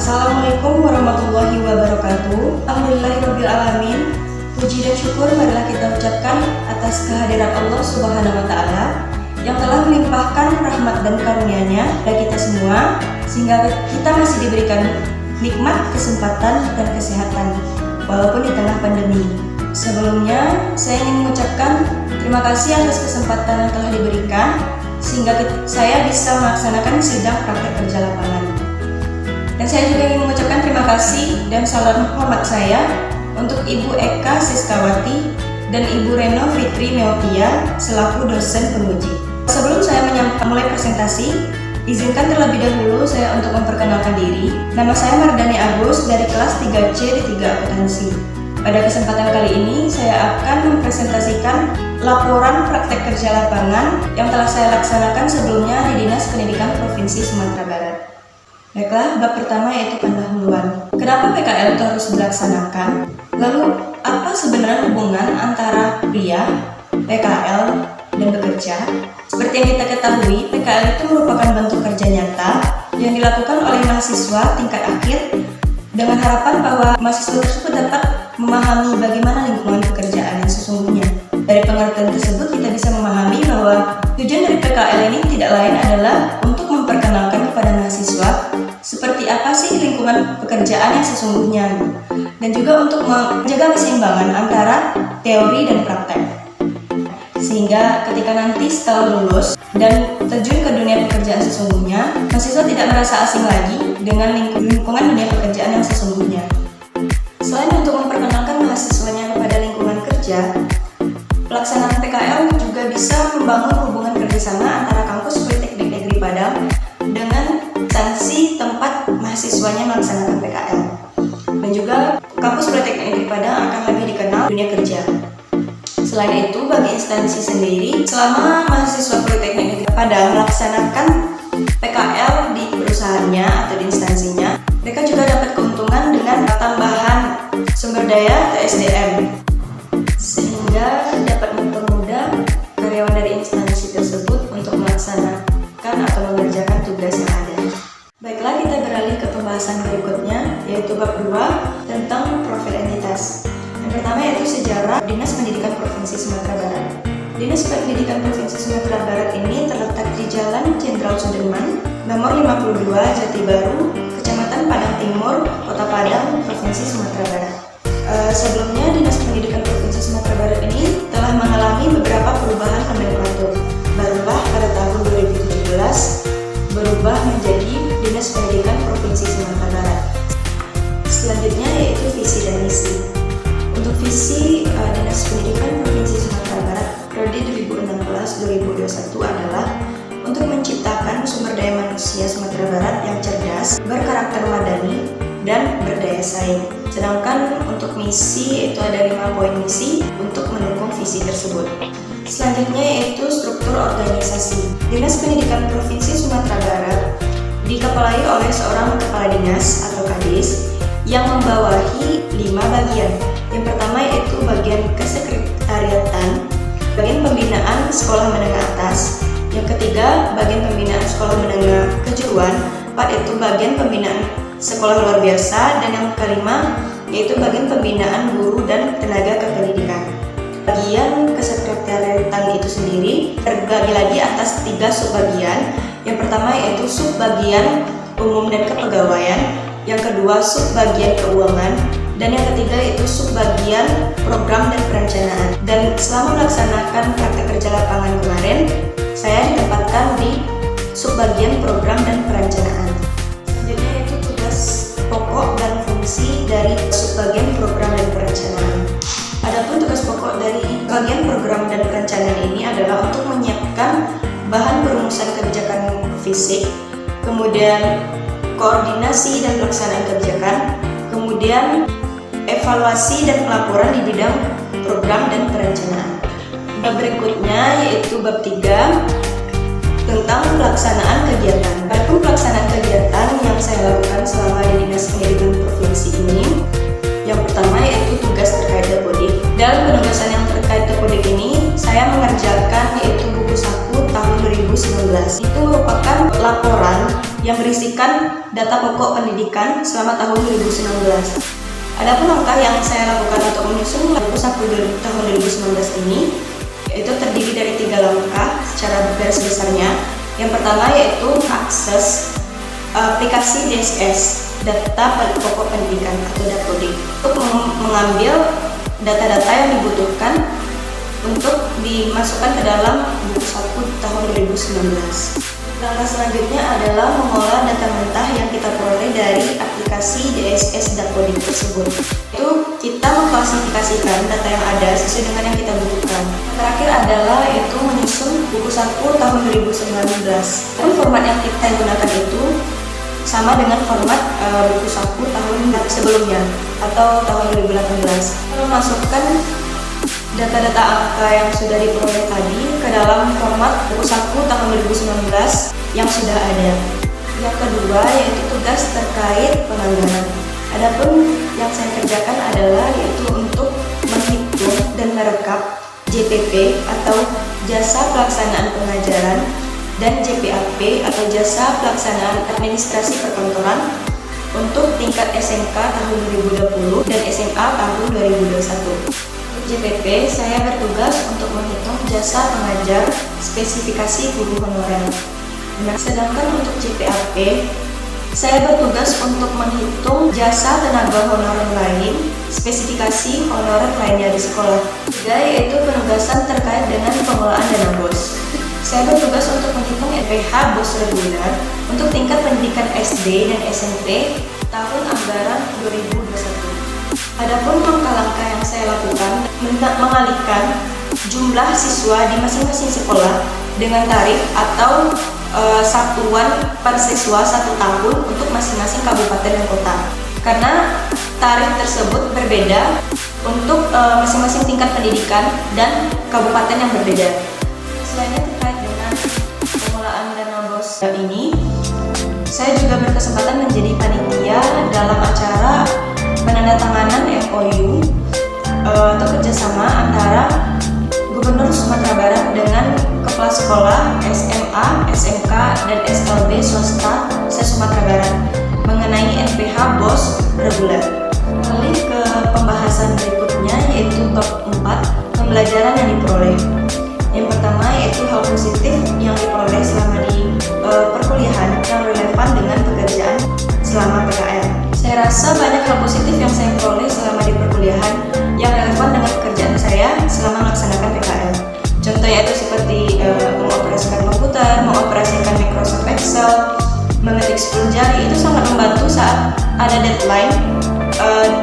Assalamualaikum warahmatullahi wabarakatuh. Alhamdulillahirrabbilalamin. Puji dan syukur marilah kita ucapkan atas kehadiran Allah Subhanahu wa Ta'ala yang telah melimpahkan rahmat dan karunia-Nya bagi kita semua, sehingga kita masih diberikan nikmat kesempatan dan kesehatan walaupun di tengah pandemi. Sebelumnya, saya ingin mengucapkan terima kasih atas kesempatan yang telah diberikan sehingga saya bisa melaksanakan sidang praktek kerja lapangan. Dan saya juga ingin mengucapkan terima kasih dan salam hormat saya untuk Ibu Eka Siskawati dan Ibu Reno Fitri Meotia selaku dosen penguji. Sebelum saya mulai presentasi, izinkan terlebih dahulu saya untuk memperkenalkan diri. Nama saya Mardani Agus dari kelas 3C di 3 akuntansi. Pada kesempatan kali ini saya akan mempresentasikan laporan praktek kerja lapangan yang telah saya laksanakan sebelumnya di Dinas Pendidikan Provinsi Sumatera Barat. Baiklah, bab pertama yaitu pendahuluan. Kenapa PKL itu harus dilaksanakan? Lalu, apa sebenarnya hubungan antara pria, PKL, dan bekerja? Seperti yang kita ketahui, PKL itu merupakan bentuk kerja nyata yang dilakukan oleh mahasiswa tingkat akhir dengan harapan bahwa mahasiswa tersebut dapat memahami bagaimana lingkungan pekerjaan yang sesungguhnya. Dari pengertian tersebut, kita bisa memahami bahwa tujuan dari PKL ini tidak lain adalah untuk memperkenalkan kepada mahasiswa seperti apa sih lingkungan pekerjaan yang sesungguhnya, dan juga untuk menjaga keseimbangan antara teori dan praktek, sehingga ketika nanti setelah lulus dan terjun ke dunia pekerjaan sesungguhnya, mahasiswa tidak merasa asing lagi dengan lingkungan dunia pekerjaan yang sesungguhnya. Selain untuk memperkenalkan mahasiswanya kepada lingkungan kerja, pelaksanaan PKL juga bisa membangun hubungan kerjasama antara kampus Politeknik Negeri Padang dengan instansi tempat mahasiswanya melaksanakan PKL, dan juga kampus Politeknik Negeri Padang akan lebih dikenal dunia kerja. Selain itu, bagi instansi sendiri, selama mahasiswa Politeknik Negeri Padang melaksanakan PKL di perusahaannya atau di instansinya, mereka juga dapat keuntungan dengan tambahan sumber daya atau SDM, sehingga dapat mempermudah karyawan dari instansi tersebut untuk melaksanakan atau mengerjakan tugas yang ada. Baiklah, kita beralih ke pembahasan berikutnya, yaitu bab 2 tentang profil entitas. Yang pertama yaitu sejarah Dinas Pendidikan Provinsi Sumatera Barat. Dinas Pendidikan Provinsi Sumatera Barat ini terletak di Jalan Jenderal Sudirman, nomor 52, Jati Baru, Kecamatan Padang Timur, Kota Padang, Provinsi Sumatera Barat. Sebelumnya, Dinas Pendidikan Provinsi Sumatera Barat ini telah mengalami beberapa perubahan nomenklatur. Barulah pada tahun 2017 berubah menjadi Dinas Pendidikan Provinsi Sumatera Barat. Selanjutnya yaitu visi dan misi. Untuk visi Dinas Pendidikan Provinsi Sumatera Barat periode 2016-2021 adalah untuk menciptakan sumber daya manusia Sumatera Barat yang cerdas, berkarakter madani, dan berdaya saing. Sedangkan untuk misi yaitu ada 5 poin misi untuk mendukung visi tersebut. Selanjutnya yaitu struktur organisasi. Dinas Pendidikan Provinsi Sumatera Barat dikepalai oleh seorang kepala dinas atau kadis yang membawahi 5 bagian. Yang pertama yaitu bagian kesekretariatan, bagian pembinaan sekolah menengah atas. Yang ketiga, bagian pembinaan sekolah menengah kejuruan. 4 yaitu bagian pembinaan sekolah luar biasa. Dan yang kelima yaitu bagian pembinaan guru dan tenaga kependidikan. Bagian kesekretariatan itu sendiri terbagi lagi atas 3 subbagian. Yang pertama yaitu subbagian umum dan kepegawaian, yang kedua subbagian keuangan, dan yang ketiga yaitu subbagian program dan perencanaan. Dan selama melaksanakan praktek kerja lapangan kemarin, saya ditempatkan di subbagian program dan perencanaan. Selanjutnya yaitu tugas pokok dan fungsi dari subbagian program dan perencanaan. Adapun tugas pokok dari bagian program dan perencanaan ini adalah untuk menyiapkan bahan perumusan kebijakan fisik, kemudian koordinasi dan pelaksanaan kebijakan, kemudian evaluasi dan pelaporan di bidang program dan perencanaan. Bab berikutnya yaitu bab 3 tentang pelaksanaan kegiatan. Adapun pelaksanaan kegiatan yang saya lakukan selama di Dinas Pendidikan Provinsi ini, yang pertama yaitu tugas terkait dapodik. Dalam penugasan yang terkait dapodik ini, saya mengerjakan yaitu buku saku tahun 2019. Itu merupakan laporan yang berisikan data pokok pendidikan selama tahun 2019. Adapun langkah yang saya lakukan untuk menyusun buku saku tahun 2019 ini itu terdiri dari 3 langkah secara garis besarnya. Yang pertama yaitu akses aplikasi DSS, data pokok pendidikan atau Dapodik, untuk mengambil data-data yang dibutuhkan untuk dimasukkan ke dalam buku saku tahun 2019. Langkah selanjutnya adalah mengolah data mentah yang kita peroleh dari aplikasi DSS Dapodik tersebut. Itu kita mengklasifikasikan data yang ada sesuai dengan yang kita butuhkan. Terakhir adalah yaitu menyusun buku saku tahun 2019. Dan format yang kita gunakan itu sama dengan format buku saku tahun sebelumnya atau tahun 2018. Memasukkan data-data angka yang sudah diperoleh tadi ke dalam format buku saku tahun 2019 yang sudah ada. Yang kedua yaitu tugas terkait penganggaran. Adapun yang saya kerjakan adalah yaitu untuk menghitung dan merekap JPP atau jasa pelaksanaan pengajaran dan JPAP atau jasa pelaksanaan administrasi perkantoran untuk tingkat SMK tahun 2020 dan SMA tahun 2021. JPP, saya bertugas untuk menghitung jasa pengajar spesifikasi guru honorer. Nah, sedangkan untuk JPAP, saya bertugas untuk menghitung jasa tenaga honorer lain, spesifikasi honorer lainnya di sekolah. Tiga, yaitu penugasan terkait dengan pengelolaan dana BOS. Saya bertugas untuk menghitung NPH BOS reguler untuk tingkat pendidikan SD dan SMP tahun anggaran 2021. Adapun langkah-langkah yang saya lakukan mengalihkan jumlah siswa di masing-masing sekolah dengan tarif atau satuan per siswa 1 tahun untuk masing-masing kabupaten dan kota. Karena tarif tersebut berbeda untuk masing-masing tingkat pendidikan dan kabupaten yang berbeda. Selainnya terkait dengan pengelolaan dana BOS ini, saya juga berkesempatan menjadi panitia dalam acara penandatanganan MOU atau kerjasama antara Gubernur Sumatera Barat dengan kepala sekolah SMA, SMK, dan SLB swasta se-Sumatera Barat mengenai NPH BOS reguler. Kembali ke pembahasan berikutnya yaitu top 4 pembelajaran yang diperoleh. Yang pertama yaitu hal positif yang diperoleh selama di perkuliahan yang relevan dengan pekerjaan selama PKL. Saya rasa banyak hal positif yang saya peroleh selama di perkuliahan yang relevan dengan pekerjaan saya selama melaksanakan PKL. Contohnya itu seperti mengoperasikan komputer, mengoperasikan Microsoft Excel, mengetik 10 jari. Itu sangat membantu saat ada deadline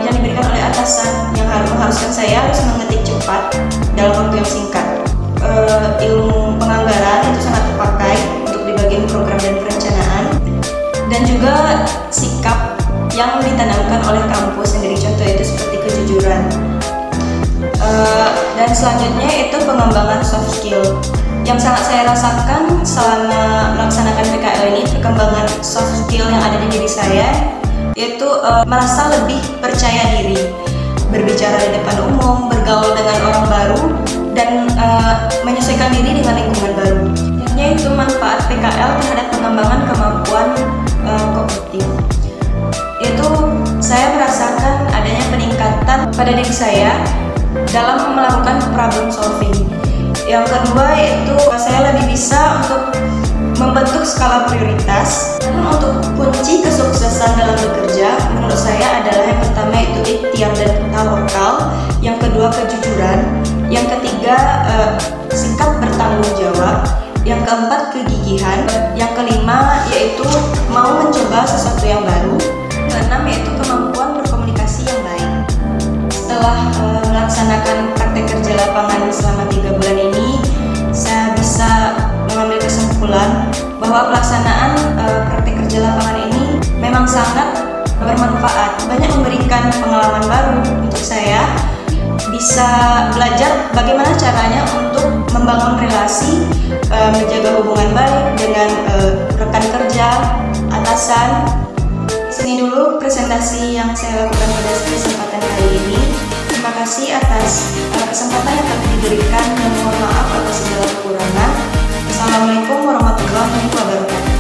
yang diberikan oleh atasan yang mengharuskan saya harus mengetik cepat dalam waktu yang singkat. Ilmu penganggaran itu sangat terpakai untuk di bagian program dan perencanaan, dan juga sikap yang ditanamkan oleh kampus sendiri, contoh itu seperti kejujuran. Dan selanjutnya itu pengembangan soft skill yang sangat saya rasakan selama melaksanakan PKL ini. Perkembangan soft skill yang ada di diri saya yaitu merasa lebih percaya diri, berbicara di depan umum, bergaul dengan orang baru, dan menyesuaikan diri dengan lingkungan baru. Yaitu manfaat PKL terhadap pengembangan kemampuan kognitif. Itu saya merasakan adanya peningkatan pada diri saya dalam melakukan problem solving. Yang kedua yaitu saya lebih bisa untuk membentuk skala prioritas. Untuk kunci kesuksesan dalam bekerja menurut saya adalah yang pertama itu ikhtiar dan tawakal, yang kedua kejujuran, yang ketiga sikap bertanggung jawab, yang keempat kegigihan, yang kelima yaitu mau mencoba sesuatu yang baru, keenam yaitu kemampuan berkomunikasi yang baik. Setelah melaksanakan praktek kerja lapangan selama 3 bulan ini, saya bisa mengambil kesimpulan bahwa pelaksanaan praktek kerja lapangan ini memang sangat bermanfaat, banyak memberikan pengalaman baru untuk saya, bisa belajar bagaimana caranya untuk membangun relasi, menjaga hubungan baik dengan rekan kerja, atasan. Sini dulu presentasi yang saya lakukan pada kesempatan hari ini. Terima kasih atas kesempatan yang telah diberikan dan mohon maaf atas segala kekurangan. Assalamualaikum warahmatullahi wabarakatuh.